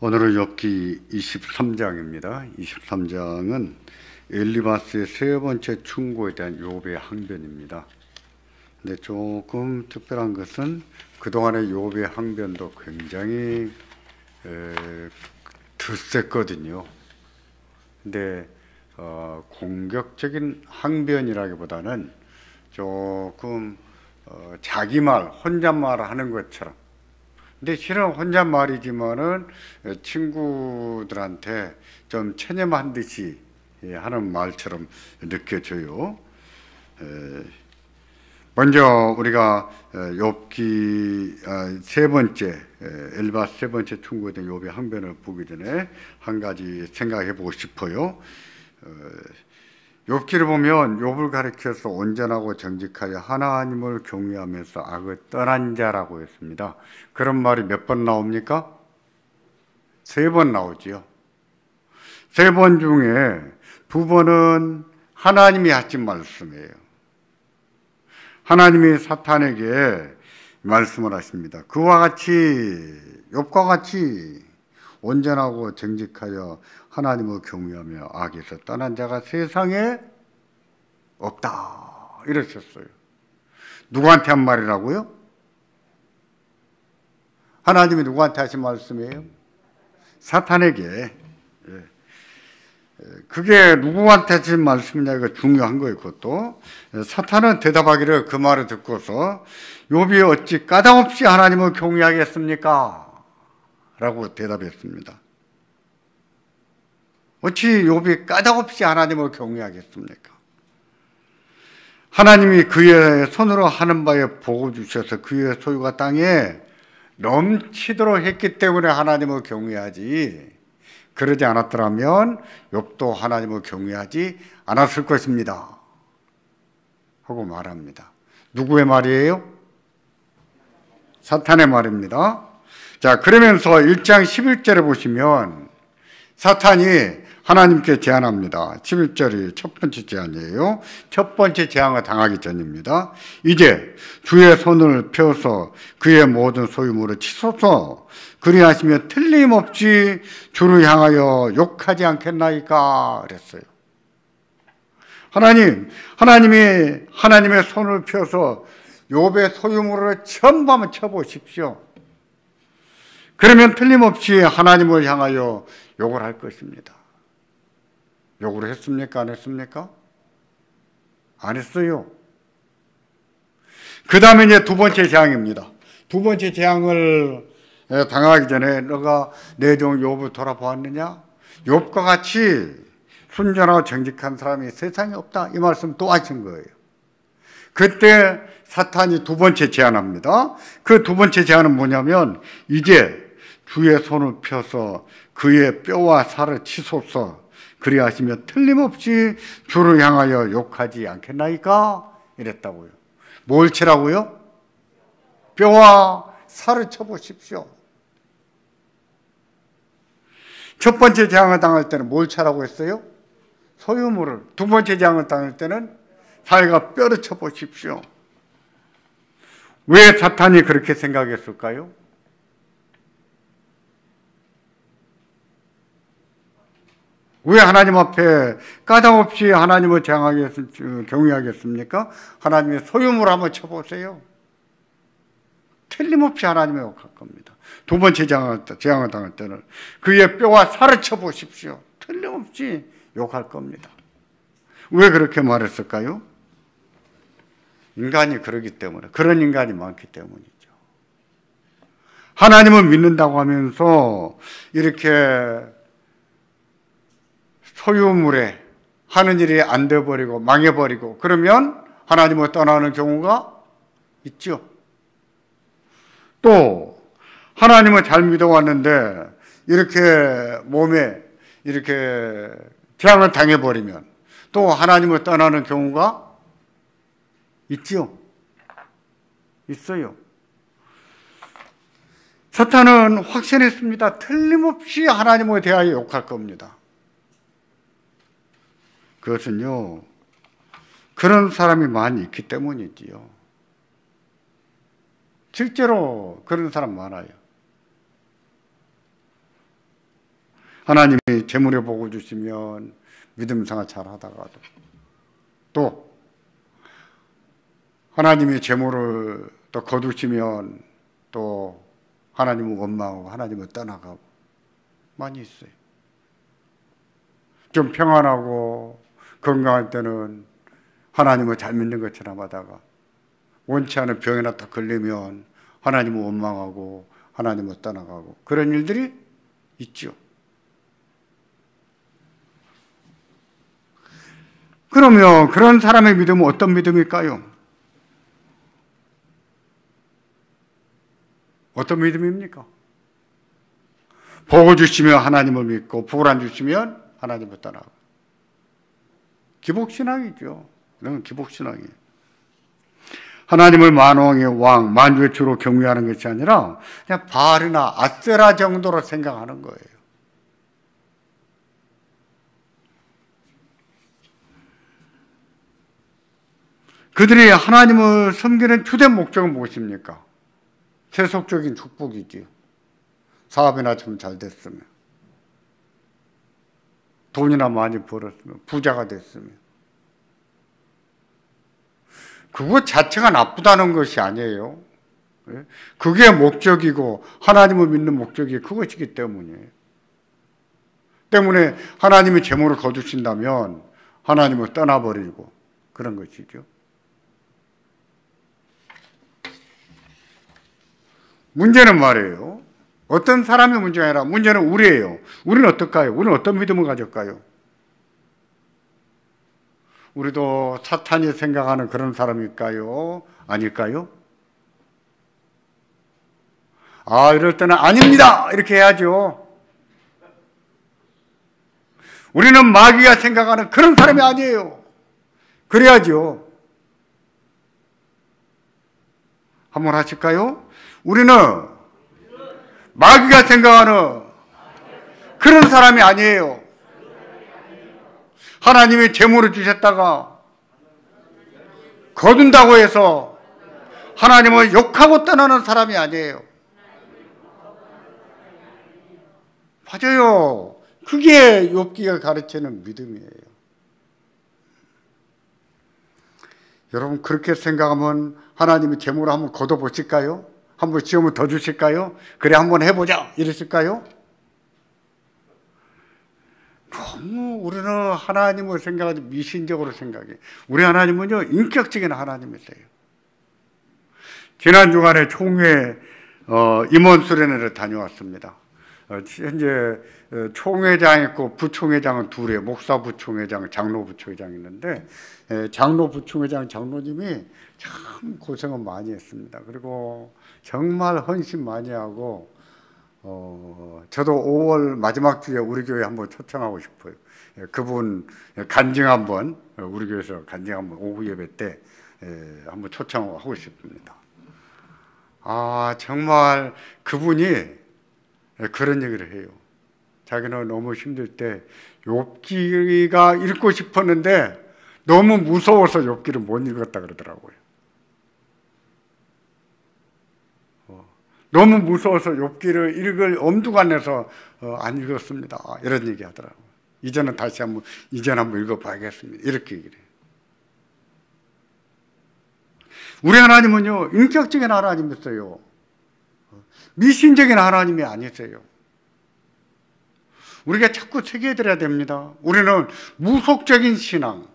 오늘은 욥기 23장입니다. 23장은 엘리바스의 세 번째 충고에 대한 욥의 항변입니다. 근데 조금 특별한 것은 그동안의 욥의 항변도 굉장히 드셌거든요. 근데 공격적인 항변이라기보다는 조금 자기 말, 혼잣말 하는 것처럼. 근데 실은 혼잣말이지만은 친구들한테 좀 체념한 듯이 하는 말처럼 느껴져요. 먼저 우리가 욥기 세 번째 엘리바스 세 번째 충고에 대한 욥의 항변을 보기 전에 한 가지 생각해 보고 싶어요. 욥기를 보면 욥을 가리켜서 온전하고 정직하여 하나님을 경외하면서 악을 떠난 자라고 했습니다. 그런 말이 몇 번 나옵니까? 세 번 나오지요. 세 번 중에 두 번은 하나님이 하신 말씀이에요. 하나님이 사탄에게 말씀을 하십니다. 그와 같이 욥과 같이 온전하고 정직하여 하나님을 경외하며 악에서 떠난 자가 세상에 없다 이러셨어요. 누구한테 한 말이라고요? 하나님이 누구한테 하신 말씀이에요? 사탄에게. 그게 누구한테 하신 말씀이냐가 중요한 거예요. 그것도 사탄은 대답하기를 그 말을 듣고서 욥이 어찌 까닭없이 하나님을 경외하겠습니까? 라고 대답했습니다. 어찌 욥이 까닭없이 하나님을 경외하겠습니까? 하나님이 그의 손으로 하는 바에 복을 주셔서 그의 소유가 땅에 넘치도록 했기 때문에 하나님을 경외하지, 그러지 않았더라면 욥도 하나님을 경외하지 않았을 것입니다 하고 말합니다. 누구의 말이에요? 사탄의 말입니다. 자, 그러면서 1장 11절에 보시면 사탄이 하나님께 제안합니다. 11절이 첫 번째 제안이에요. 첫 번째 제안을 당하기 전입니다. 이제 주의 손을 펴서 그의 모든 소유물을 치소서. 그리하시면 틀림없이 주를 향하여 욕하지 않겠나이까 그랬어요. 하나님이 하나님의 손을 펴서 욥의 소유물을 전부 한번 쳐보십시오. 그러면 틀림없이 하나님을 향하여 욕을 할 것입니다. 욕을 했습니까? 안 했습니까? 안 했어요. 그 다음에 이제 두 번째 재앙입니다. 두 번째 재앙을 당하기 전에 너가 내 종 욥을 돌아보았느냐? 욥과 같이 순전하고 정직한 사람이 세상에 없다. 이 말씀 또 하신 거예요. 그때 사탄이 두 번째 제안합니다. 그 두 번째 제안은 뭐냐면 이제 주의 손을 펴서 그의 뼈와 살을 치소서. 그리하시면 틀림없이 주를 향하여 욕하지 않겠나이까? 이랬다고요. 뭘 치라고요? 뼈와 살을 쳐보십시오. 첫 번째 재앙을 당할 때는 뭘 차라고 했어요? 소유물을. 두 번째 재앙을 당할 때는 살과 뼈를 쳐보십시오. 왜 사탄이 그렇게 생각했을까요? 왜 하나님 앞에 까닭없이 하나님을 경외하겠습니까? 하나님의 소유물 한번 쳐보세요. 틀림없이 하나님을 욕할 겁니다. 두 번째 재앙을 당할 때는 그의 뼈와 살을 쳐보십시오. 틀림없이 욕할 겁니다. 왜 그렇게 말했을까요? 인간이 그러기 때문에, 그런 인간이 많기 때문이죠. 하나님을 믿는다고 하면서 이렇게 소유물에 하는 일이 안 돼버리고 망해버리고 그러면 하나님을 떠나는 경우가 있죠. 또 하나님을 잘 믿어왔는데 이렇게 몸에 이렇게 재앙을 당해버리면 또 하나님을 떠나는 경우가 있죠. 있어요. 사탄은 확신했습니다. 틀림없이 하나님에 대하여 욕할 겁니다. 그것은요, 그런 사람이 많이 있기 때문이지요. 실제로 그런 사람 많아요. 하나님이 재물에 복을 주시면 믿음 생활 잘 하다가도, 또 하나님이 재물을 또 거두시면 또 하나님을 원망하고 하나님을 떠나가고 많이 있어요. 좀 평안하고 건강할 때는 하나님을 잘 믿는 것처럼 하다가 원치 않은 병이나 딱 걸리면 하나님을 원망하고 하나님을 떠나가고 그런 일들이 있죠. 그러면 그런 사람의 믿음은 어떤 믿음일까요? 어떤 믿음입니까? 복을 주시면 하나님을 믿고 복을 안 주시면 하나님을 떠나고. 기복신앙이죠. 이런 기복신앙이에요. 하나님을 만왕의 왕, 만주의 주로 경외하는 것이 아니라 그냥 바알이나 아세라 정도로 생각하는 거예요. 그들이 하나님을 섬기는 주된 목적은 무엇입니까? 세속적인 축복이지요. 사업이나 좀 잘 됐으면, 돈이나 많이 벌었으면, 부자가 됐으면. 그것 자체가 나쁘다는 것이 아니에요. 그게 목적이고 하나님을 믿는 목적이 그것이기 때문이에요. 때문에 하나님이 재물을 거두신다면 하나님을 떠나버리고 그런 것이죠. 문제는 말이에요. 어떤 사람의 문제가 아니라 문제는 우리예요. 우리는 어떨까요? 우리는 어떤 믿음을 가질까요? 우리도 사탄이 생각하는 그런 사람일까요? 아닐까요? 아, 이럴 때는 아닙니다! 이렇게 해야죠. 우리는 마귀가 생각하는 그런 사람이 아니에요. 그래야죠. 한번 하실까요? 우리는 마귀가 생각하는 그런 사람이 아니에요. 하나님이 재물을 주셨다가 거둔다고 해서 하나님을 욕하고 떠나는 사람이 아니에요. 맞아요. 그게 욥기가 가르치는 믿음이에요. 여러분 그렇게 생각하면 하나님이 재물을 한번 거둬보실까요? 한번 시험을 더 주실까요? 그래 한번 해보자 이러실까요? 너무 우리는 하나님을 생각하지 미신적으로 생각해. 우리 하나님은요 인격적인 하나님이세요. 지난 주간에 총회 임원 수련회를 다녀왔습니다. 현재 총회장 있고 부총회장은 둘이에요. 목사 부총회장, 장로 부총회장 있는데 장로 부총회장 장로님이 참 고생을 많이 했습니다. 그리고 정말 헌신 많이 하고 저도 5월 마지막 주에 우리 교회 한번 초청하고 싶어요. 그분 간증 한번 우리 교회에서 간증 한번 오후 예배 때 한번 초청하고 싶습니다. 아 정말 그분이 그런 얘기를 해요. 자기는 너무 힘들 때 욥기가 읽고 싶었는데 너무 무서워서 욥기를 못 읽었다 그러더라고요. 너무 무서워서 욥기를 읽을 엄두가 안 나서 안 읽었습니다. 이런 얘기 하더라고요. 이제는 한번 읽어봐야겠습니다. 이렇게 얘기를 해요. 우리 하나님은요, 인격적인 하나님이세요. 미신적인 하나님이 아니세요. 우리가 자꾸 새겨들어야 됩니다. 우리는 무속적인 신앙,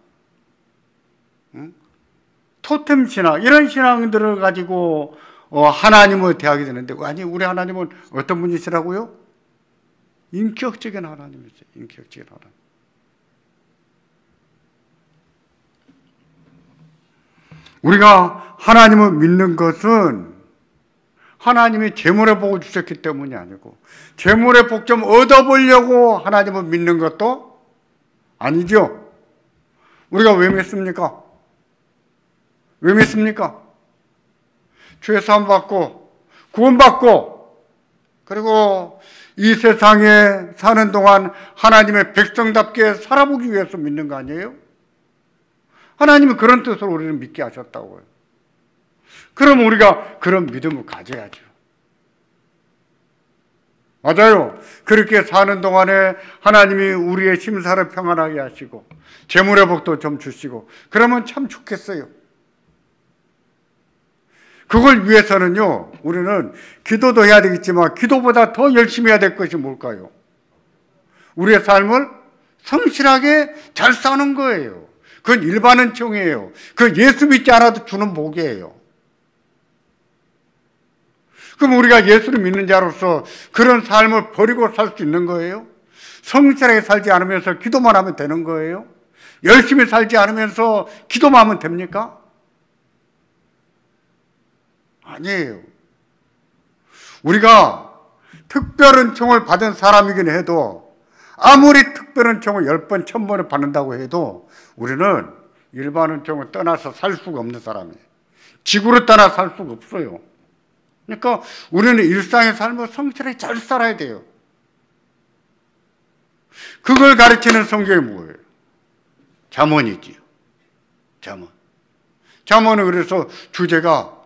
토템 신앙, 이런 신앙들을 가지고 하나님을 대하게 되는데, 아니, 우리 하나님은 어떤 분이시라고요? 인격적인 하나님이세요. 인격적인 하나님. 우리가 하나님을 믿는 것은 하나님이 재물의 복을 주셨기 때문이 아니고 재물의 복 좀 얻어보려고 하나님을 믿는 것도 아니죠. 우리가 왜 믿습니까? 왜 믿습니까? 죄 사함 받고 구원받고 그리고 이 세상에 사는 동안 하나님의 백성답게 살아보기 위해서 믿는 거 아니에요? 하나님은 그런 뜻으로 우리를 믿게 하셨다고요. 그럼 우리가 그런 믿음을 가져야죠. 맞아요. 그렇게 사는 동안에 하나님이 우리의 심사를 평안하게 하시고 재물의 복도 좀 주시고 그러면 참 좋겠어요. 그걸 위해서는요, 우리는 기도도 해야 되겠지만 기도보다 더 열심히 해야 될 것이 뭘까요? 우리의 삶을 성실하게 잘 사는 거예요. 그건 일반은총이에요. 그 예수 믿지 않아도 주는 복이에요. 그럼 우리가 예수를 믿는 자로서 그런 삶을 버리고 살 수 있는 거예요? 성실하게 살지 않으면서 기도만 하면 되는 거예요? 열심히 살지 않으면서 기도만 하면 됩니까? 아니에요. 우리가 특별은총을 받은 사람이긴 해도 아무리 특별은총을 10번, 1000번을 받는다고 해도 우리는 일반은총을 떠나서 살 수가 없는 사람이에요. 지구를 떠나 살 수가 없어요. 그러니까 우리는 일상의 삶을 성실하게 잘 살아야 돼요. 그걸 가르치는 성경이 뭐예요? 잠언이지요. 잠언. 잠언은 그래서 주제가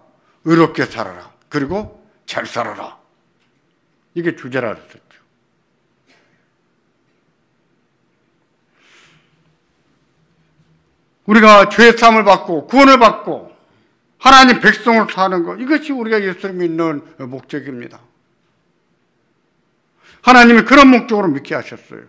의롭게 살아라. 그리고 잘 살아라. 이게 주제라 그랬었죠. 우리가 죄사함을 받고 구원을 받고 하나님 백성으로 사는 것, 이것이 우리가 예수를 믿는 목적입니다. 하나님이 그런 목적으로 믿게 하셨어요.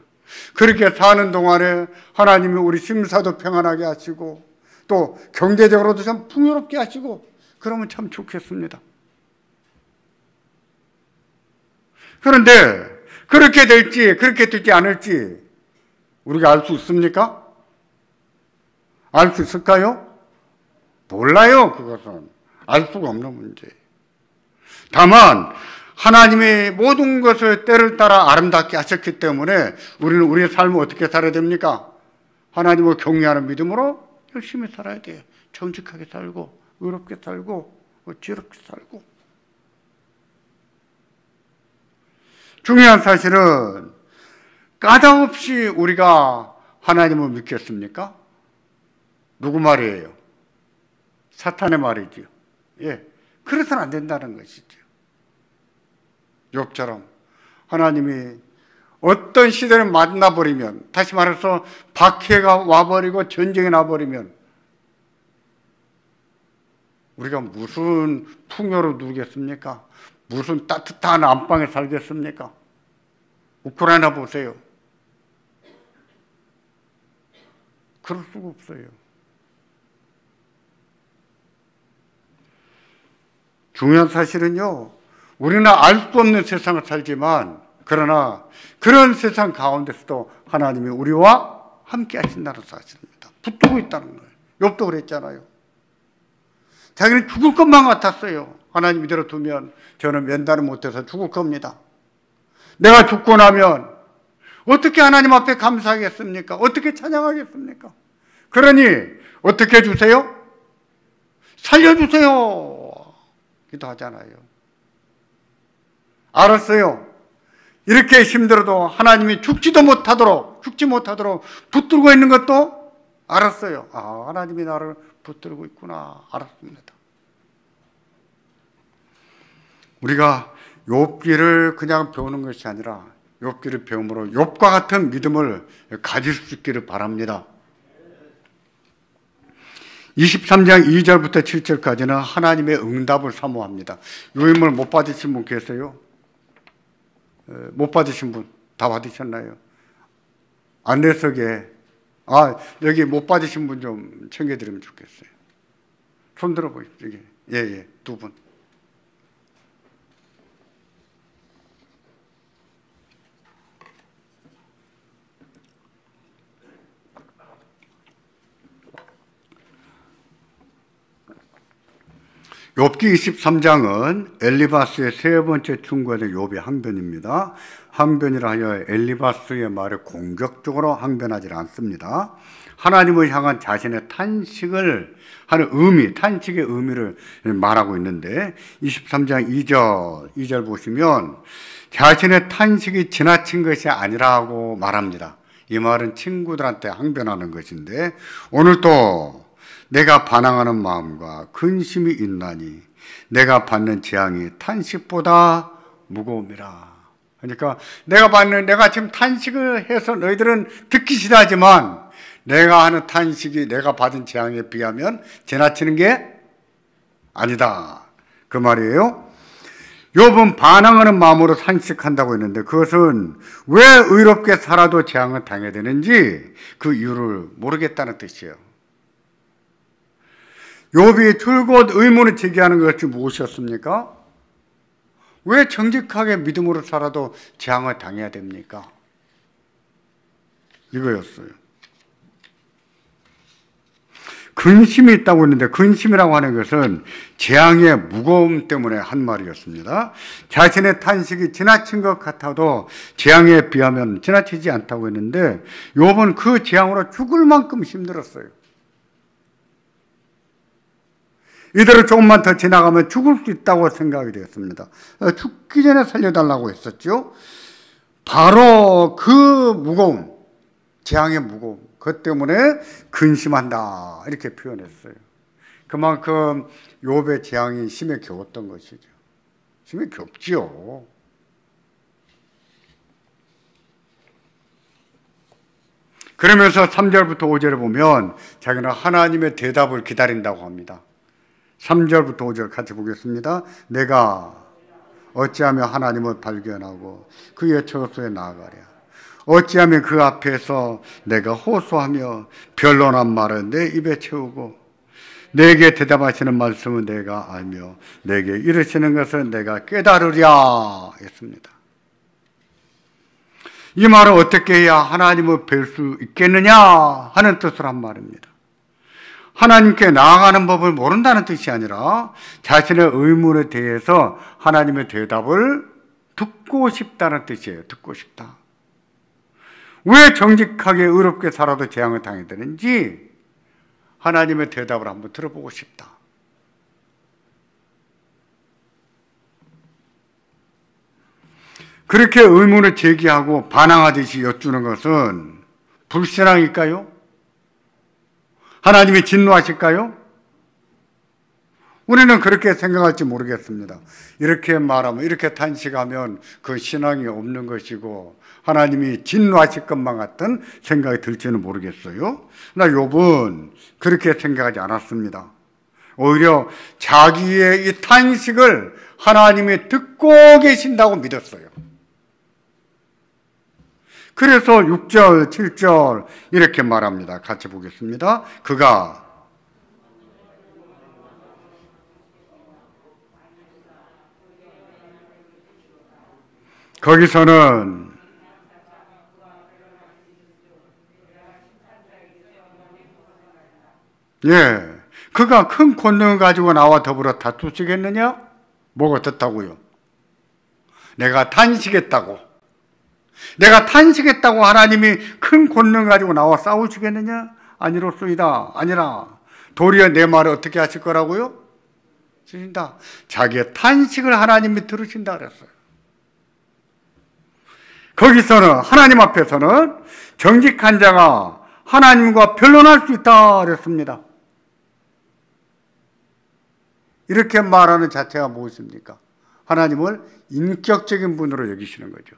그렇게 사는 동안에 하나님이 우리 심사도 평안하게 하시고 또 경제적으로도 참 풍요롭게 하시고 그러면 참 좋겠습니다. 그런데 그렇게 될지 그렇게 되지 않을지 우리가 알 수 있습니까? 알 수 있을까요? 몰라요. 그것은 알 수가 없는 문제예요. 다만 하나님의 모든 것을 때를 따라 아름답게 하셨기 때문에 우리는 우리의 삶을 어떻게 살아야 됩니까? 하나님을 경외하는 믿음으로 열심히 살아야 돼요. 정직하게 살고 의롭게 살고 지혜롭게 살고. 중요한 사실은 까닭 없이 우리가 하나님을 믿겠습니까? 누구 말이에요? 사탄의 말이지요. 예, 그래서는 안 된다는 것이죠. 욥처럼 하나님이 어떤 시대를 만나버리면, 다시 말해서 박해가 와버리고 전쟁이 나버리면 우리가 무슨 풍요를 누리겠습니까? 무슨 따뜻한 안방에 살겠습니까? 우크라이나 보세요. 그럴 수가 없어요. 중요한 사실은요, 우리는 알 수 없는 세상을 살지만 그러나 그런 세상 가운데서도 하나님이 우리와 함께 하신다는 사실입니다. 붙들고 있다는 거예요. 욥도 그랬잖아요. 자기는 죽을 것만 같았어요. 하나님 이대로 두면 저는 면단을 못해서 죽을 겁니다. 내가 죽고 나면 어떻게 하나님 앞에 감사하겠습니까? 어떻게 찬양하겠습니까? 그러니 어떻게 해주세요? 살려주세요. 기도하잖아요. 알았어요. 이렇게 힘들어도 하나님이 죽지 못하도록 붙들고 있는 것도 알았어요. 아, 하나님이 나를 붙들고 있구나. 알았습니다. 우리가 욥기를 그냥 배우는 것이 아니라 욥기를 배움으로 욥과 같은 믿음을 가질 수 있기를 바랍니다. 23장 2절부터 7절까지는 하나님의 응답을 사모합니다. 유임을 못 받으신 분 계세요? 못 받으신 분 다 받으셨나요? 안내석에 여기 못 받으신 분 좀 챙겨드리면 좋겠어요. 손 들어보십시오. 예, 두 분. 욥기 23장은 엘리바스의 세 번째 충고된 욥의 항변입니다. 항변이라 하여 엘리바스의 말에 공격적으로 항변하지 않습니다. 하나님을 향한 자신의 탄식을 하는 의미, 탄식의 의미를 말하고 있는데 23장 2절 보시면 자신의 탄식이 지나친 것이 아니라고 말합니다. 이 말은 친구들한테 항변하는 것인데 오늘도 내가 반항하는 마음과 근심이 있나니 내가 받는 재앙이 탄식보다 무거움이라. 그러니까 내가 지금 탄식을 해서 너희들은 듣기 싫어하지만 내가 하는 탄식이 내가 받은 재앙에 비하면 지나치는 게 아니다. 그 말이에요. 욥은 반항하는 마음으로 탄식한다고 했는데 그것은 왜 의롭게 살아도 재앙을 당해야 되는지 그 이유를 모르겠다는 뜻이에요. 욥이 줄곧 의문을 제기하는 것이 무엇이었습니까? 왜 정직하게 믿음으로 살아도 재앙을 당해야 됩니까? 이거였어요. 근심이 있다고 했는데 근심이라고 하는 것은 재앙의 무거움 때문에 한 말이었습니다. 자신의 탄식이 지나친 것 같아도 재앙에 비하면 지나치지 않다고 했는데 욥은 그 재앙으로 죽을 만큼 힘들었어요. 이대로 조금만 더 지나가면 죽을 수 있다고 생각이 되었습니다. 죽기 전에 살려달라고 했었죠. 바로 그 무거움, 재앙의 무거움, 그것 때문에 근심한다 이렇게 표현했어요. 그만큼 욥의 재앙이 심에 겨웠던 것이죠. 심에 겹지요. 그러면서 3절부터 5절을 보면 자기는 하나님의 대답을 기다린다고 합니다. 3절부터 5절 같이 보겠습니다. 내가 어찌하며 하나님을 발견하고 그의 처소에 나아가랴. 어찌하면 그 앞에서 내가 호소하며 변론한 말을 내 입에 채우고 내게 대답하시는 말씀은 내가 알며 내게 이르시는 것을 내가 깨달으랴 했습니다. 이 말은 어떻게 해야 하나님을 뵐 수 있겠느냐 하는 뜻으로 한 말입니다. 하나님께 나아가는 법을 모른다는 뜻이 아니라 자신의 의문에 대해서 하나님의 대답을 듣고 싶다는 뜻이에요. 듣고 싶다. 왜 정직하게 의롭게 살아도 재앙을 당해야 되는지 하나님의 대답을 한번 들어보고 싶다. 그렇게 의문을 제기하고 반항하듯이 여쭈는 것은 불신앙일까요? 하나님이 진노하실까요? 우리는 그렇게 생각할지 모르겠습니다. 이렇게 말하면, 이렇게 탄식하면 그 신앙이 없는 것이고 하나님이 진노하실 것만 같은 생각이 들지는 모르겠어요. 그러나 욥은 그렇게 생각하지 않았습니다. 오히려 자기의 이 탄식을 하나님이 듣고 계신다고 믿었어요. 그래서 6절, 7절 이렇게 말합니다. 같이 보겠습니다. 그가 거기서는 그가 큰 권능을 가지고 나와 더불어 다투시겠느냐? 뭐가 떴다고요? 내가 탄식했다고 하나님이 큰 권능 가지고 나와 싸우시겠느냐? 아니로소이다. 아니라 도리어 내 말을 어떻게 하실 거라고요? 주신다. 자기의 탄식을 하나님이 들으신다 그랬어요. 거기서는 하나님 앞에서는 정직한 자가 하나님과 변론할 수 있다 그랬습니다. 이렇게 말하는 자체가 무엇입니까? 하나님을 인격적인 분으로 여기시는 거죠.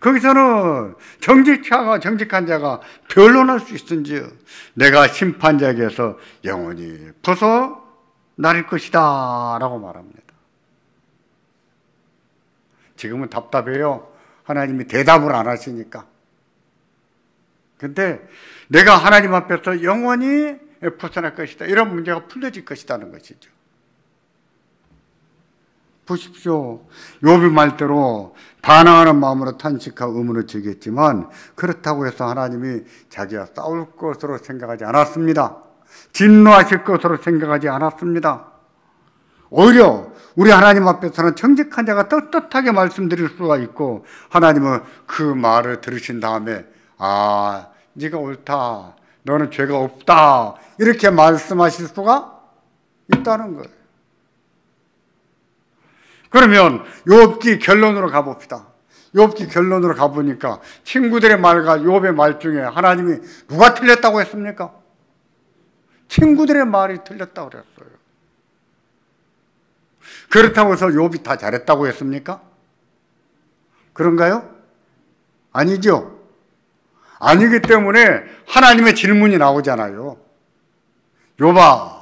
거기서는 정직한 자가 변론할 수 있은지 내가 심판자에게서 영원히 벗어날 것이다 라고 말합니다. 지금은 답답해요. 하나님이 대답을 안 하시니까. 근데 내가 하나님 앞에서 영원히 벗어날 것이다. 이런 문제가 풀려질 것이라는 것이죠. 보십시오. 욥의 말대로 반항하는 마음으로 탄식하고 의문을 제기했지만 그렇다고 해서 하나님이 자기와 싸울 것으로 생각하지 않았습니다. 진노하실 것으로 생각하지 않았습니다. 오히려 우리 하나님 앞에서는 정직한 자가 떳떳하게 말씀드릴 수가 있고 하나님은 그 말을 들으신 다음에 네가 옳다. 너는 죄가 없다. 이렇게 말씀하실 수가 있다는 거예요. 그러면 욥기 결론으로 가봅시다. 욥기 결론으로 가보니까 친구들의 말과 욥의 말 중에 하나님이 누가 틀렸다고 했습니까? 친구들의 말이 틀렸다고 그랬어요. 그렇다고 해서 욥이 다 잘했다고 했습니까? 그런가요? 아니죠. 아니기 때문에 하나님의 질문이 나오잖아요. 욥아,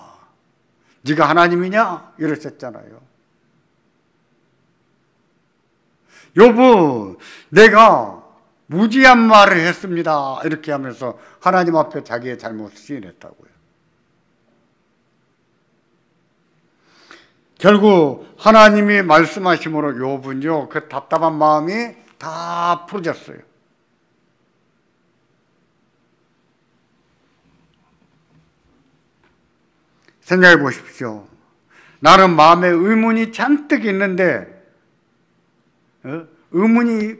네가 하나님이냐? 이러셨잖아요. 욥은 내가 무지한 말을 했습니다. 이렇게 하면서 하나님 앞에 자기의 잘못을 시인했다고요. 결국 하나님이 말씀하심으로 욥은요, 그 답답한 마음이 다 풀어졌어요. 생각해 보십시오. 나는 마음에 의문이 잔뜩 있는데, 의문이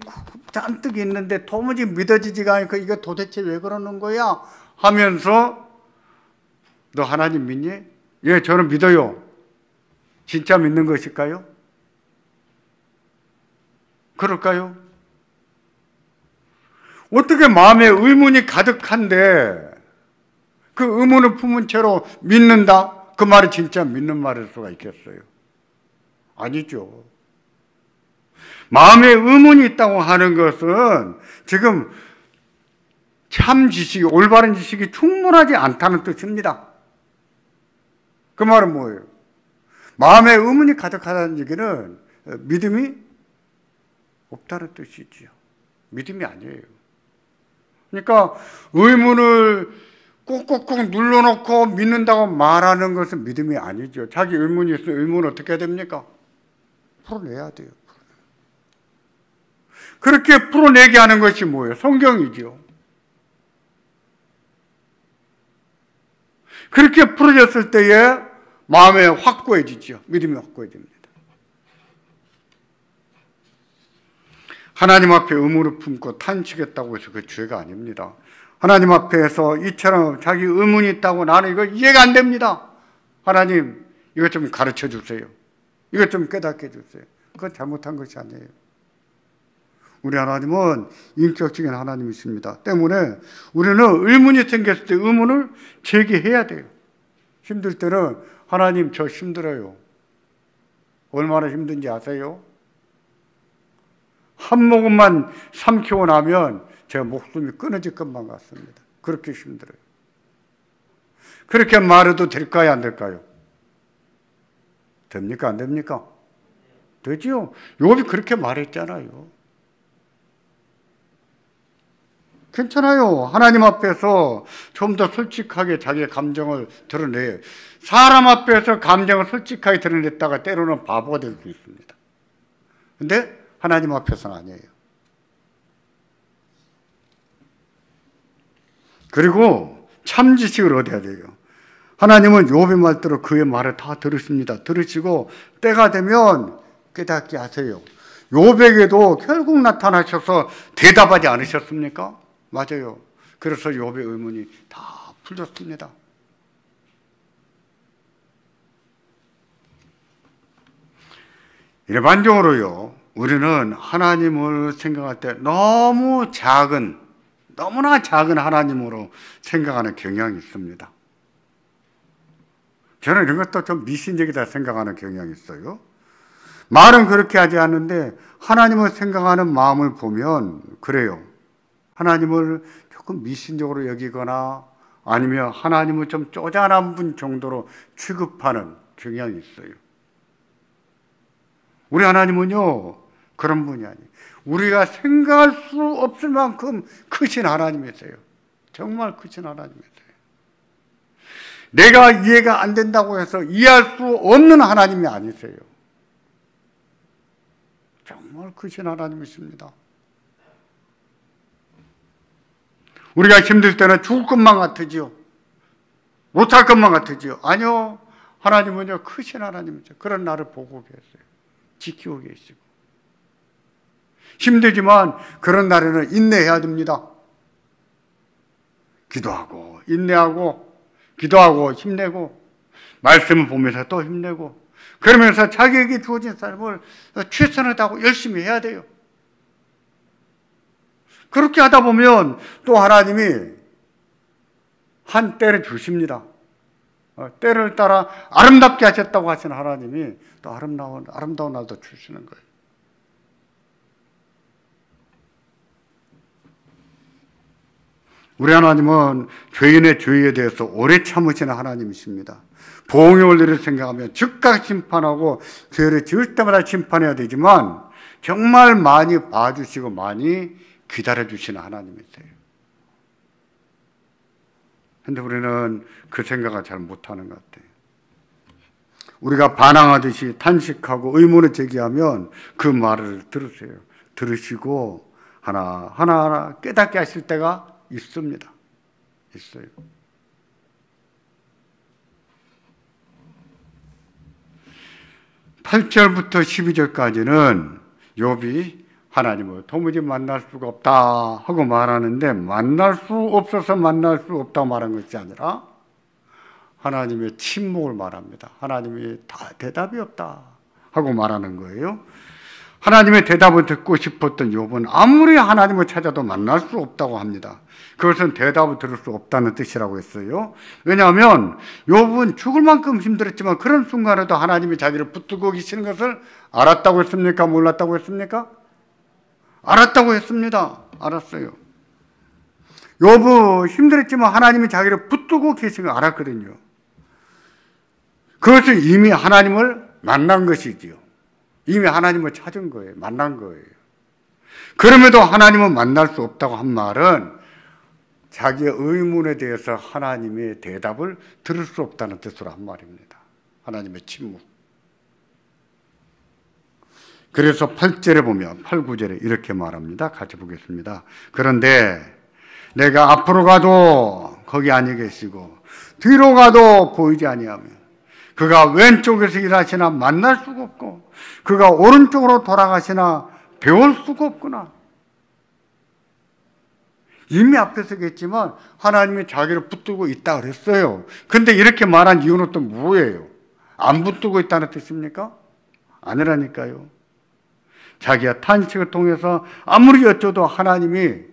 잔뜩 있는데 도무지 믿어지지가 않고 이거 도대체 왜 그러는 거야? 하면서 너 하나님 믿니? 예, 저는 믿어요. 진짜 믿는 것일까요? 그럴까요? 어떻게 마음에 의문이 가득한데 그 의문을 품은 채로 믿는다? 그 말이 진짜 믿는 말일 수가 있겠어요? 아니죠. 마음에 의문이 있다고 하는 것은 지금 참 지식이, 올바른 지식이 충분하지 않다는 뜻입니다. 그 말은 뭐예요? 마음에 의문이 가득하다는 얘기는 믿음이 없다는 뜻이지요. 믿음이 아니에요. 그러니까 의문을 꾹꾹꾹 눌러놓고 믿는다고 말하는 것은 믿음이 아니죠. 자기 의문이 있으면 의문은 어떻게 해야 됩니까? 풀어내야 돼요. 그렇게 풀어내게 하는 것이 뭐예요? 성경이죠. 그렇게 풀어졌을 때에 마음에 확고해지죠. 믿음이 확고해집니다. 하나님 앞에 의문을 품고 탄식했다고 해서 그 죄가 아닙니다. 하나님 앞에서 이처럼 자기 의문이 있다고 나는 이거 이해가 안 됩니다. 하나님, 이것 좀 가르쳐 주세요. 이것 좀 깨닫게 해주세요. 그건 잘못한 것이 아니에요. 우리 하나님은 인격적인 하나님이십니다. 때문에 우리는 의문이 생겼을 때 의문을 제기해야 돼요. 힘들 때는 하나님 저 힘들어요. 얼마나 힘든지 아세요? 한 모금만 삼키고 나면 제 목숨이 끊어질 것만 같습니다. 그렇게 힘들어요. 그렇게 말해도 될까요? 안 될까요? 됩니까? 안 됩니까? 되지요. 욥이 그렇게 말했잖아요. 괜찮아요. 하나님 앞에서 좀 더 솔직하게 자기의 감정을 드러내요. 사람 앞에서 감정을 솔직하게 드러냈다가 때로는 바보가 될 수 있습니다. 근데 하나님 앞에서는 아니에요. 그리고 참 지식을 얻어야 돼요. 하나님은 욥의 말대로 그의 말을 다 들으십니다. 들으시고 때가 되면 깨닫게 하세요. 욥에게도 결국 나타나셔서 대답하지 않으셨습니까? 맞아요. 그래서 욥의 의문이 다 풀렸습니다. 일반적으로요, 우리는 하나님을 생각할 때 너무나 작은 하나님으로 생각하는 경향이 있습니다. 저는 이런 것도 좀 미신적이다 생각하는 경향이 있어요. 말은 그렇게 하지 않는데 하나님을 생각하는 마음을 보면 그래요. 하나님을 조금 미신적으로 여기거나 아니면 하나님을 좀 쪼잔한 분 정도로 취급하는 경향이 있어요. 우리 하나님은요, 그런 분이 아니에요. 우리가 생각할 수 없을 만큼 크신 하나님이세요. 정말 크신 하나님이세요. 내가 이해가 안 된다고 해서 이해할 수 없는 하나님이 아니세요. 정말 크신 하나님이십니다. 우리가 힘들 때는 죽을 것만 같으지요. 못할 것만 같으지요. 아니요. 하나님은요, 크신 하나님이죠. 그런 나를 보고 계세요. 지키고 계시고. 힘들지만 그런 날에는 인내해야 됩니다. 기도하고 인내하고 기도하고 힘내고 말씀을 보면서 또 힘내고 그러면서 자기에게 주어진 삶을 최선을 다하고 열심히 해야 돼요. 그렇게 하다 보면 또 하나님이 한 때를 주십니다. 때를 따라 아름답게 하셨다고 하신 하나님이 또 아름다운 날도 주시는 거예요. 우리 하나님은 죄인의 죄에 대해서 오래 참으시는 하나님이십니다. 보응의 원리를 생각하면 즉각 심판하고 죄를 지을 때마다 심판해야 되지만 정말 많이 봐주시고 많이 기다려주시는 하나님이세요. 그런데 우리는 그 생각을 잘 못하는 것 같아요. 우리가 반항하듯이 탄식하고 의문을 제기하면 그 말을 들으세요. 들으시고 하나하나 깨닫게 하실 때가 있습니다. 있어요. (8절부터) (12절까지는) 욥이 하나님을 도무지 만날 수가 없다 하고 말하는데, 만날 수 없어서 만날 수 없다고 말한 것이 아니라 하나님의 침묵을 말합니다. 하나님이 다 대답이 없다 하고 말하는 거예요. 하나님의 대답을 듣고 싶었던 욥은 아무리 하나님을 찾아도 만날 수 없다고 합니다. 그것은 대답을 들을 수 없다는 뜻이라고 했어요. 왜냐하면 욥은 죽을 만큼 힘들었지만 그런 순간에도 하나님이 자기를 붙들고 계시는 것을 알았다고 했습니까? 몰랐다고 했습니까? 알았다고 했습니다. 알았어요. 욥은 힘들었지만 하나님이 자기를 붙들고 계신 걸 알았거든요. 그것은 이미 하나님을 만난 것이지요. 이미 하나님을 찾은 거예요. 만난 거예요. 그럼에도 하나님은 만날 수 없다고 한 말은 자기의 의문에 대해서 하나님의 대답을 들을 수 없다는 뜻으로 한 말입니다. 하나님의 침묵. 그래서 8절에 보면 8, 9절에 이렇게 말합니다. 같이 보겠습니다. 그런데 내가 앞으로 가도 거기 아니 계시고 뒤로 가도 보이지 아니하며 그가 왼쪽에서 일하시나 만날 수가 없고 그가 오른쪽으로 돌아가시나 배울 수가 없구나. 이미 앞에서 얘기했지만 하나님이 자기를 붙들고 있다 그랬어요. 근데 이렇게 말한 이유는 또 뭐예요? 안 붙들고 있다는 뜻입니까? 아니라니까요. 자기가 탄식을 통해서 아무리 여쭤도 하나님이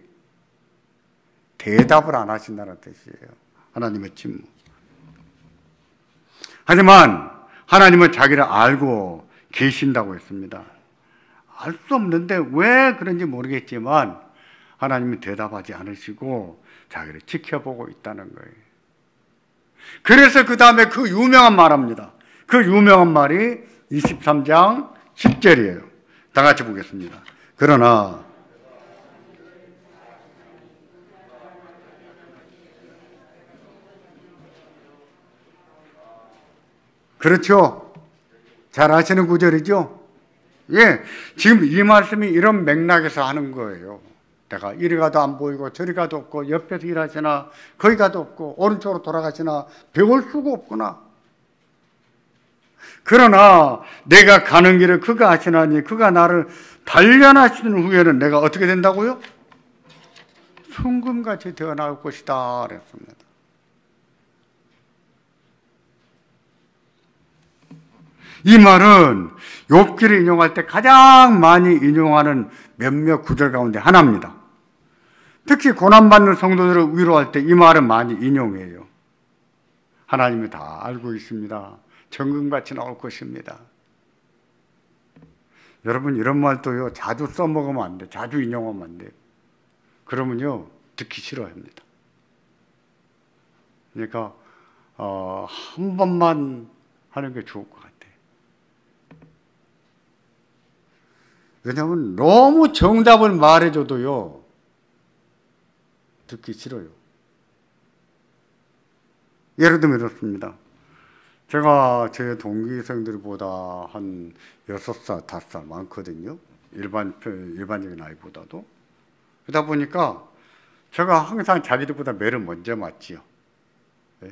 대답을 안 하신다는 뜻이에요. 하나님의 침묵. 하지만 하나님은 자기를 알고 계신다고 했습니다. 알 수 없는데 왜 그런지 모르겠지만 하나님은 대답하지 않으시고 자기를 지켜보고 있다는 거예요. 그래서 그 다음에 그 유명한 말합니다. 그 유명한 말이 23장 10절이에요. 다 같이 보겠습니다. 그러나 그렇죠. 잘 아시는 구절이죠. 예, 지금 이 말씀이 이런 맥락에서 하는 거예요. 내가 이리 가도 안 보이고 저리 가도 없고 옆에서 일하시나 거기 가도 없고 오른쪽으로 돌아가시나 배울 수가 없구나. 그러나 내가 가는 길을 그가 아시나니 그가 나를 단련하시는 후에는 내가 어떻게 된다고요? 순금같이 되어 나올 것이다 그랬습니다. 이 말은 욥기를 인용할 때 가장 많이 인용하는 몇몇 구절 가운데 하나입니다. 특히 고난받는 성도들을 위로할 때 이 말은 많이 인용해요. 하나님이 다 알고 있습니다. 정금같이 나올 것입니다. 여러분 이런 말도요 자주 써먹으면 안 돼. 자주 인용하면 안 돼요. 그러면요 듣기 싫어합니다. 그러니까 한 번만 하는 게 좋을 것 같아요. 왜냐하면 너무 정답을 말해줘도요 듣기 싫어요. 예를 들면 이렇습니다. 제가 제 동기생들보다 한 6살, 5살 많거든요. 일반적인 나이보다도. 그러다 보니까 제가 항상 자기들보다 매를 먼저 맞지요.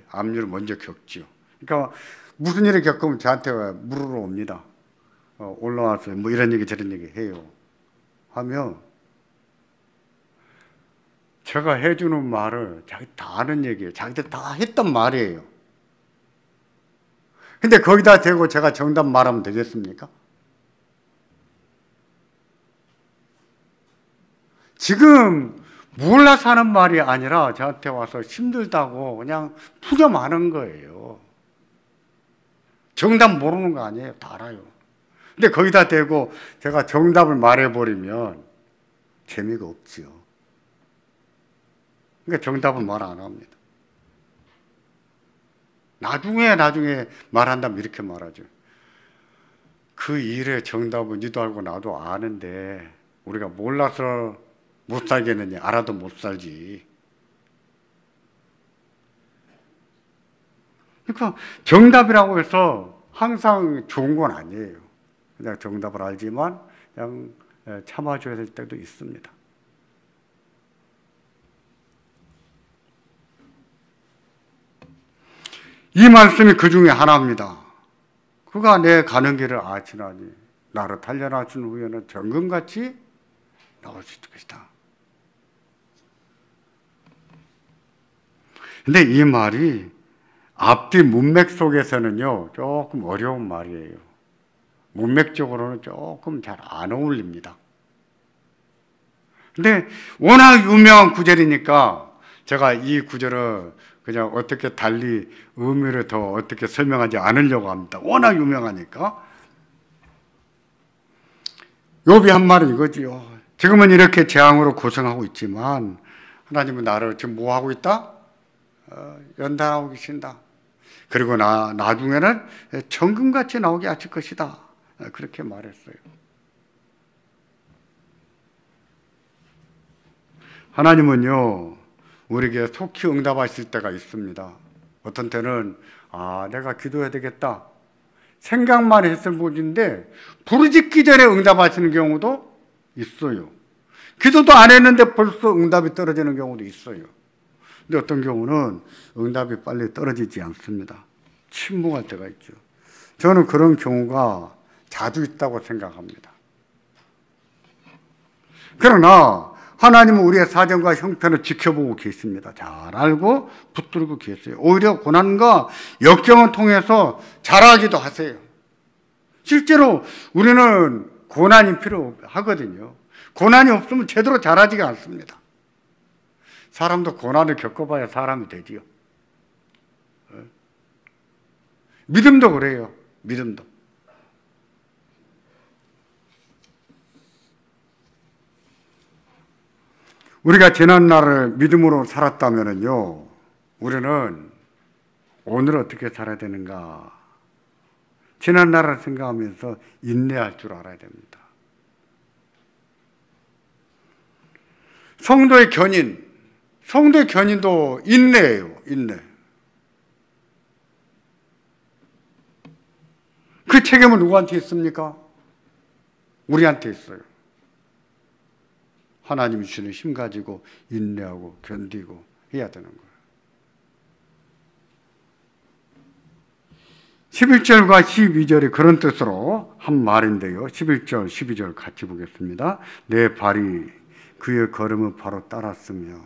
압류를 먼저 겪지요. 그러니까 무슨 일을 겪으면 저한테 물으러 옵니다. 올라와서 뭐 이런 얘기 저런 얘기 해요. 하면 제가 해주는 말을 자기 다 아는 얘기예요. 자기들 다 했던 말이에요. 근데 거기다 대고 제가 정답 말하면 되겠습니까? 지금 몰라서 하는 말이 아니라 저한테 와서 힘들다고 그냥 푸념하는 거예요. 정답 모르는 거 아니에요. 다 알아요. 근데 거기다 대고 제가 정답을 말해버리면 재미가 없지요. 그러니까 정답은 말 안 합니다. 나중에 말한다면 이렇게 말하죠. 그 일의 정답은 니도 알고 나도 아는데 우리가 몰라서 못 살겠느냐. 알아도 못 살지. 그러니까 정답이라고 해서 항상 좋은 건 아니에요. 그냥 정답을 알지만 그냥 참아줘야 될 때도 있습니다. 이 말씀이 그 중에 하나입니다. 그가 내 가는 길을 아시나니 나를 단련하신 후에는 정금같이 나올 수 있을 것이다. 근데 이 말이 앞뒤 문맥 속에서는요 조금 어려운 말이에요. 문맥적으로는 조금 잘 안 어울립니다. 근데 워낙 유명한 구절이니까 제가 이 구절을 그냥 어떻게 달리 의미를 더 어떻게 설명하지 않으려고 합니다. 워낙 유명하니까. 욥이 한 말은 이거지요. 지금은 이렇게 재앙으로 고생하고 있지만 하나님은 나를 지금 뭐 하고 있다? 연단하고 계신다. 그리고 나중에는 정금같이 나오게 하실 것이다. 그렇게 말했어요. 하나님은요 우리에게 속히 응답하실 때가 있습니다. 어떤 때는 내가 기도해야 되겠다 생각만 했을 뿐인데 부르짖기 전에 응답하시는 경우도 있어요. 기도도 안 했는데 벌써 응답이 떨어지는 경우도 있어요. 근데 어떤 경우는 응답이 빨리 떨어지지 않습니다. 침묵할 때가 있죠. 저는 그런 경우가 자주 있다고 생각합니다. 그러나 하나님은 우리의 사정과 형편을 지켜보고 계십니다. 잘 알고 붙들고 계세요. 오히려 고난과 역경을 통해서 잘하기도 하세요. 실제로 우리는 고난이 필요하거든요. 고난이 없으면 제대로 잘하지가 않습니다. 사람도 고난을 겪어봐야 사람이 되지요. 믿음도 그래요. 믿음도. 우리가 지난날을 믿음으로 살았다면요, 우리는 오늘 어떻게 살아야 되는가? 지난날을 생각하면서 인내할 줄 알아야 됩니다. 성도의 견인도 인내예요, 인내. 그 책임은 누구한테 있습니까? 우리한테 있어요. 하나님이 주시는 힘 가지고 인내하고 견디고 해야 되는 거예요. 11절과 12절이 그런 뜻으로 한 말인데요. 11절, 12절 같이 보겠습니다. 내 발이 그의 걸음을 바로 따랐으며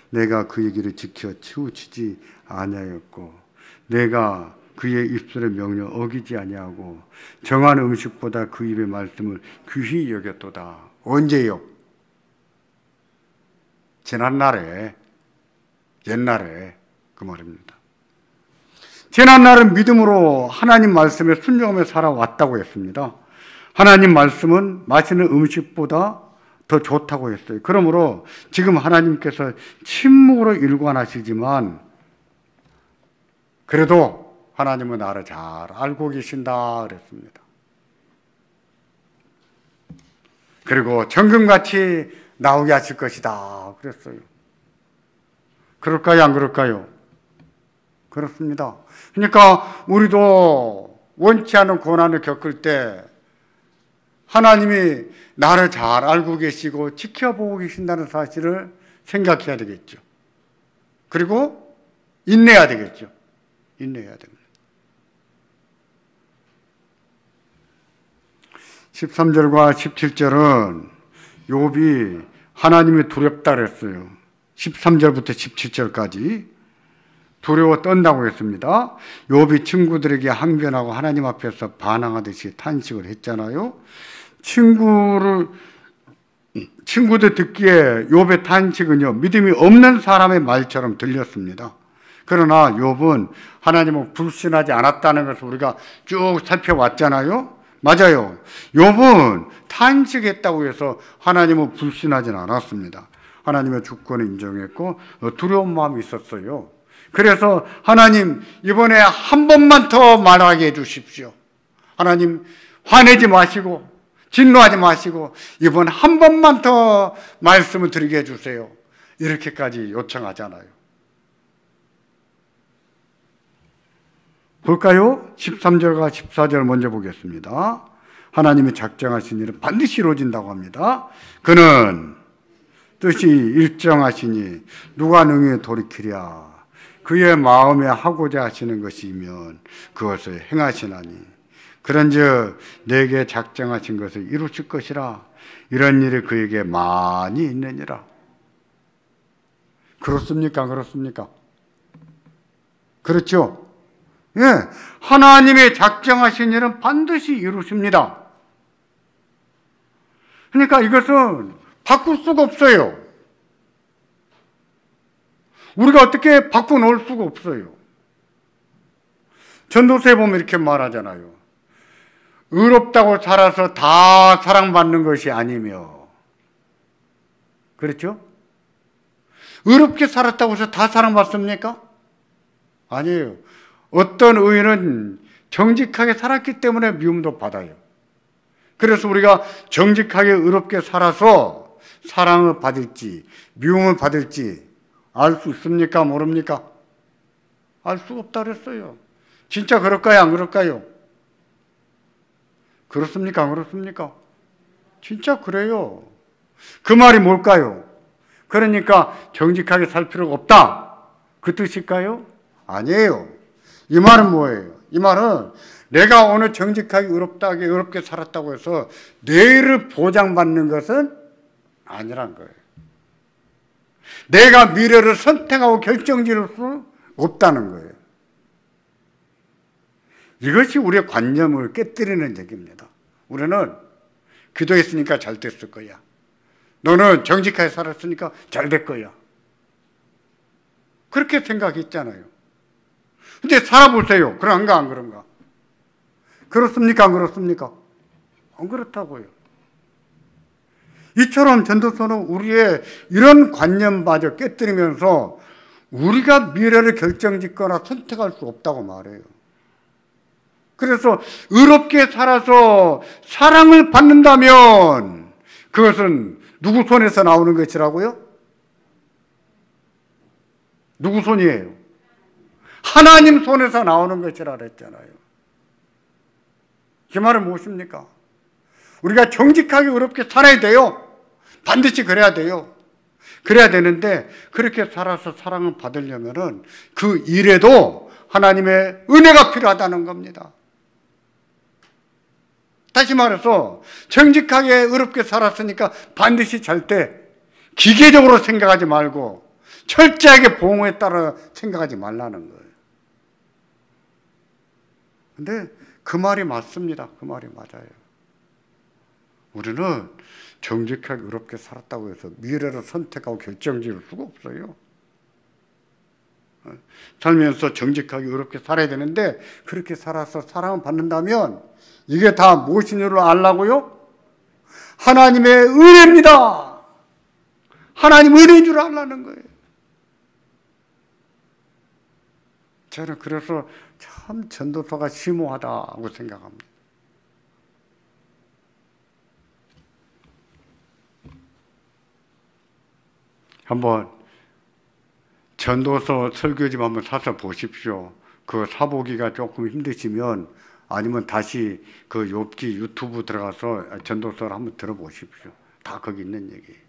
내가 그의 길을 지켜 치우치지 아니하였고 내가 그의 입술의 명령 어기지 아니하고 정한 음식보다 그 입의 말씀을 귀히 여겼도다. 언제요? 지난날에, 옛날에 그 말입니다. 지난날은 믿음으로 하나님 말씀에 순종하며 살아왔다고 했습니다. 하나님 말씀은 맛있는 음식보다 더 좋다고 했어요. 그러므로 지금 하나님께서 침묵으로 일관하시지만 그래도 하나님은 나를 잘 알고 계신다 그랬습니다. 그리고 정금같이 나오게 하실 것이다 그랬어요. 그럴까요? 안 그럴까요? 그렇습니다. 그러니까 우리도 원치 않은 고난을 겪을 때 하나님이 나를 잘 알고 계시고 지켜보고 계신다는 사실을 생각해야 되겠죠. 그리고 인내해야 되겠죠. 인내해야 됩니다. 13절과 17절은 욥이 하나님이 두렵다 그랬어요. 13절부터 17절까지 두려워 떤다고 했습니다. 욥이 친구들에게 항변하고 하나님 앞에서 반항하듯이 탄식을 했잖아요. 친구들 듣기에 욥의 탄식은요, 믿음이 없는 사람의 말처럼 들렸습니다. 그러나 욥은 하나님을 불신하지 않았다는 것을 우리가 쭉 살펴왔잖아요. 맞아요. 욥은 탄식했다고 해서 하나님을 불신하지는 않았습니다. 하나님의 주권을 인정했고 두려운 마음이 있었어요. 그래서 하나님 이번에 한 번만 더 말하게 해주십시오. 하나님 화내지 마시고 진노하지 마시고 이번 한 번만 더 말씀을 드리게 해주세요. 이렇게까지 요청하잖아요. 볼까요? 13절과 14절 먼저 보겠습니다. 하나님이 작정하신 일은 반드시 이루어진다고 합니다. 그는 뜻이 일정하시니 누가 능히 돌이키랴. 그의 마음에 하고자 하시는 것이면 그것을 행하시나니 그런즉 내게 작정하신 것을 이루실 것이라. 이런 일이 그에게 많이 있느니라. 그렇습니까? 그렇습니까? 그렇죠? 예, 하나님의 작정하신 일은 반드시 이루십니다. 그러니까 이것은 바꿀 수가 없어요. 우리가 어떻게 바꿔놓을 수가 없어요. 전도서에 보면 이렇게 말하잖아요. 의롭다고 살아서 다 사랑받는 것이 아니며, 그렇죠? 의롭게 살았다고 해서 다 사랑받습니까? 아니에요. 어떤 의인은 정직하게 살았기 때문에 미움도 받아요. 그래서 우리가 정직하게 의롭게 살아서 사랑을 받을지 미움을 받을지 알 수 있습니까? 모릅니까? 알 수 없다 그랬어요. 진짜 그럴까요? 안 그럴까요? 그렇습니까? 안 그렇습니까? 진짜 그래요. 그 말이 뭘까요? 그러니까 정직하게 살 필요가 없다, 그 뜻일까요? 아니에요. 이 말은 뭐예요? 이 말은 내가 오늘 정직하게 의롭게 살았다고 해서 내일을 보장받는 것은 아니란 거예요. 내가 미래를 선택하고 결정지을 수 없다는 거예요. 이것이 우리의 관념을 깨뜨리는 얘기입니다. 우리는 기도했으니까 잘 됐을 거야. 너는 정직하게 살았으니까 잘 될 거야. 그렇게 생각했잖아요. 근데 살아보세요. 그런가 안 그런가? 그렇습니까? 안 그렇습니까? 안 그렇다고요. 이처럼 전도서는 우리의 이런 관념마저 깨뜨리면서 우리가 미래를 결정짓거나 선택할 수 없다고 말해요. 그래서 의롭게 살아서 사랑을 받는다면 그것은 누구 손에서 나오는 것이라고요? 누구 손이에요? 하나님 손에서 나오는 것이라 그랬잖아요. 그 말은 무엇입니까? 우리가 정직하게 의롭게 살아야 돼요. 반드시 그래야 돼요. 그래야 되는데 그렇게 살아서 사랑을 받으려면은 그 일에도 하나님의 은혜가 필요하다는 겁니다. 다시 말해서 정직하게 의롭게 살았으니까 반드시 잘 때 기계적으로 생각하지 말고 철저하게 보응에 따라 생각하지 말라는 거예요. 근데 그 말이 맞습니다. 그 말이 맞아요. 우리는 정직하게 의롭게 살았다고 해서 미래를 선택하고 결정지을 수가 없어요. 살면서 정직하게 의롭게 살아야 되는데 그렇게 살아서 사랑을 받는다면 이게 다 무엇인 줄을 알라고요? 하나님의 은혜입니다. 하나님 은혜인 줄 알라는 거예요. 저는 그래서 참 전도서가 심오하다고 생각합니다. 한번 전도서 설교집 한번 사서 보십시오. 그 사보기가 조금 힘드시면 아니면 다시 그 욥기 유튜브 들어가서 전도서를 한번 들어보십시오. 다 거기 있는 얘기예요.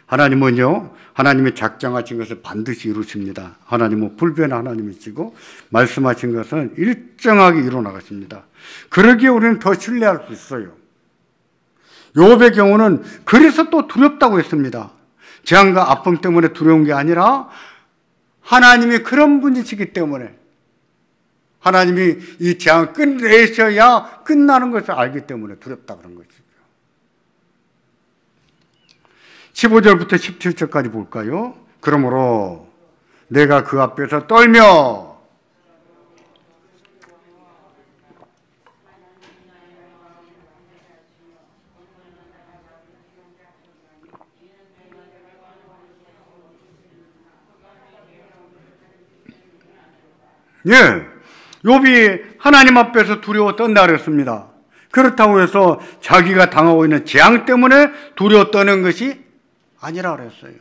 하나님은요, 하나님이 작정하신 것을 반드시 이루십니다. 하나님은 불변의 하나님이시고 말씀하신 것은 일정하게 이루어나가십니다. 그러기에 우리는 더 신뢰할 수 있어요. 욥의 경우는 그래서 또 두렵다고 했습니다. 재앙과 아픔 때문에 두려운 게 아니라 하나님이 그런 분이시기 때문에 하나님이 이 재앙을 끝내셔야 끝나는 것을 알기 때문에 두렵다 그런 것이죠. 15절부터 17절까지 볼까요? 그러므로 내가 그 앞에서 떨며 예, 욥이 하나님 앞에서 두려워 떤다 그랬습니다. 그렇다고 해서 자기가 당하고 있는 재앙 때문에 두려워 떠는 것이 아니라 그랬어요.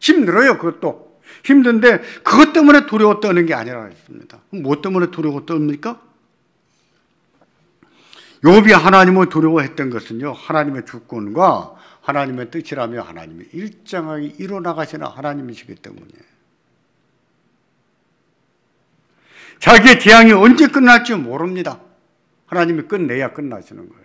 힘들어요, 그것도. 힘든데 그것 때문에 두려워 떠는 게 아니라 그랬습니다. 뭐 때문에 두려워 떱니까? 욥이 하나님을 두려워했던 것은요, 하나님의 주권과 하나님의 뜻이라며 하나님이 일정하게 이뤄나가시는 하나님이시기 때문이에요. 자기의 재앙이 언제 끝날지 모릅니다. 하나님이 끝내야 끝나시는 거예요.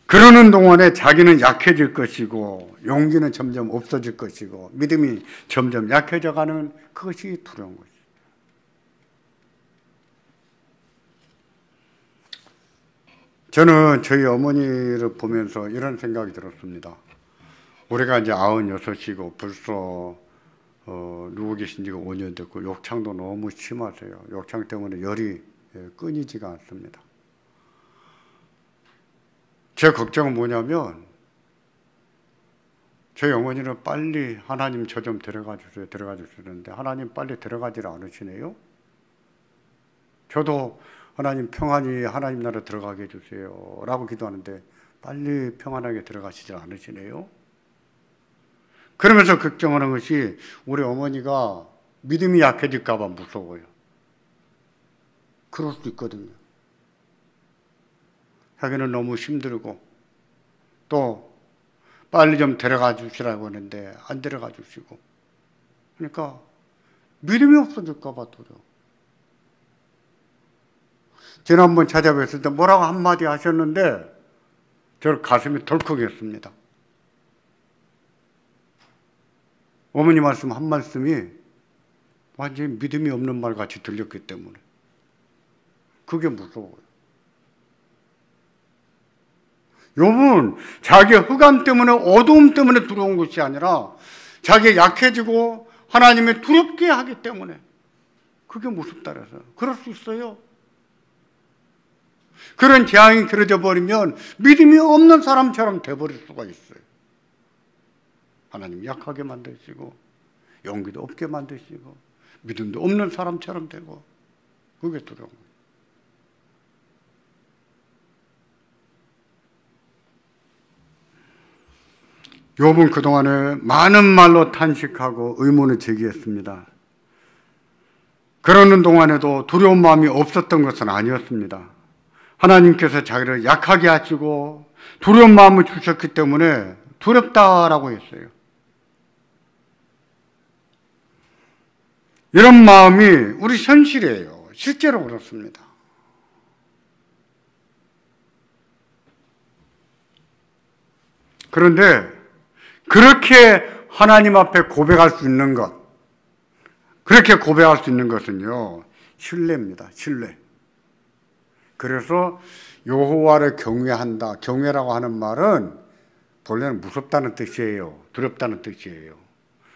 그러는 동안에 자기는 약해질 것이고 용기는 점점 없어질 것이고 믿음이 점점 약해져 가는 그것이 두려운 것이죠. 저는 저희 어머니를 보면서 이런 생각이 들었습니다. 올해가 이제 96이고 벌써 누워 계신 지가 5년 됐고 욕창도 너무 심하세요. 욕창 때문에 열이 끊이지가 않습니다. 제 걱정은 뭐냐면 저희 어머니는 빨리 하나님 저 좀 데려가 주세요. 데려가 주시는데 하나님 빨리 데려가지를 않으시네요. 저도 하나님 평안히 하나님 나라 들어가게 해주세요 라고 기도하는데 빨리 평안하게 들어가시지 않으시네요. 그러면서 걱정하는 것이 우리 어머니가 믿음이 약해질까 봐 무서워요. 그럴 수 있거든요. 자기는 너무 힘들고 또 빨리 좀 데려가 주시라고 하는데 안 데려가 주시고 그러니까 믿음이 없어질까 봐 두려워. 지난번 찾아뵀을 때 뭐라고 한마디 하셨는데 저 가슴이 덜컥했습니다. 어머니 말씀 한 말씀이 완전히 믿음이 없는 말 같이 들렸기 때문에 그게 무서워요. 욥은 자기의 흑암 때문에 어두움 때문에 두려운 것이 아니라 자기가 약해지고 하나님이 두렵게 하기 때문에 그게 무섭다 그래서 그럴 수 있어요. 그런 재앙이 그려져 버리면 믿음이 없는 사람처럼 돼버릴 수가 있어요. 하나님 약하게 만드시고 용기도 없게 만드시고 믿음도 없는 사람처럼 되고 그게 두려운 거예요. 욥은 그동안에 많은 말로 탄식하고 의문을 제기했습니다. 그러는 동안에도 두려운 마음이 없었던 것은 아니었습니다. 하나님께서 자기를 약하게 하시고 두려운 마음을 주셨기 때문에 두렵다라고 했어요. 이런 마음이 우리 현실이에요. 실제로 그렇습니다. 그런데 그렇게 하나님 앞에 고백할 수 있는 것, 그렇게 고백할 수 있는 것은요, 신뢰입니다. 신뢰. 그래서 여호와를 경외한다. 경외라고 하는 말은 본래는 무섭다는 뜻이에요. 두렵다는 뜻이에요.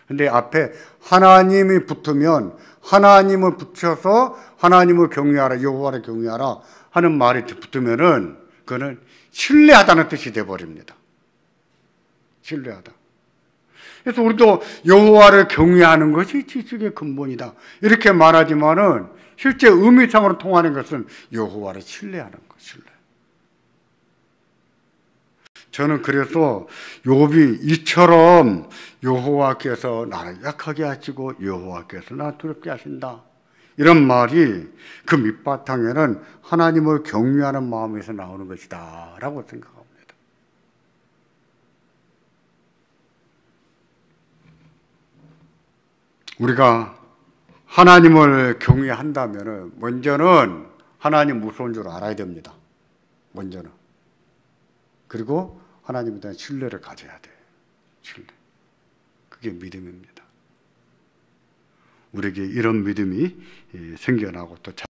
근데 앞에 하나님이 붙으면 하나님을 붙여서 하나님을 경외하라, 여호와를 경외하라 하는 말이 붙으면은 그거는 신뢰하다는 뜻이 되어버립니다. 신뢰하다. 그래서 우리도 여호와를 경외하는 것이 지식의 근본이다. 이렇게 말하지만은 실제 의미상으로 통하는 것은 여호와를 신뢰하는 것, 신뢰. 저는 그래서 욥이 이처럼 여호와께서 나를 약하게 하시고 여호와께서 나를 두렵게 하신다. 이런 말이 그 밑바탕에는 하나님을 경외하는 마음에서 나오는 것이다 라고 생각합니다. 우리가 하나님을 경외한다면 먼저는 하나님 무서운 줄 알아야 됩니다. 먼저는. 그리고 하나님에 대한 신뢰를 가져야 돼요. 신뢰. 그게 믿음입니다. 우리에게 이런 믿음이 생겨나고 또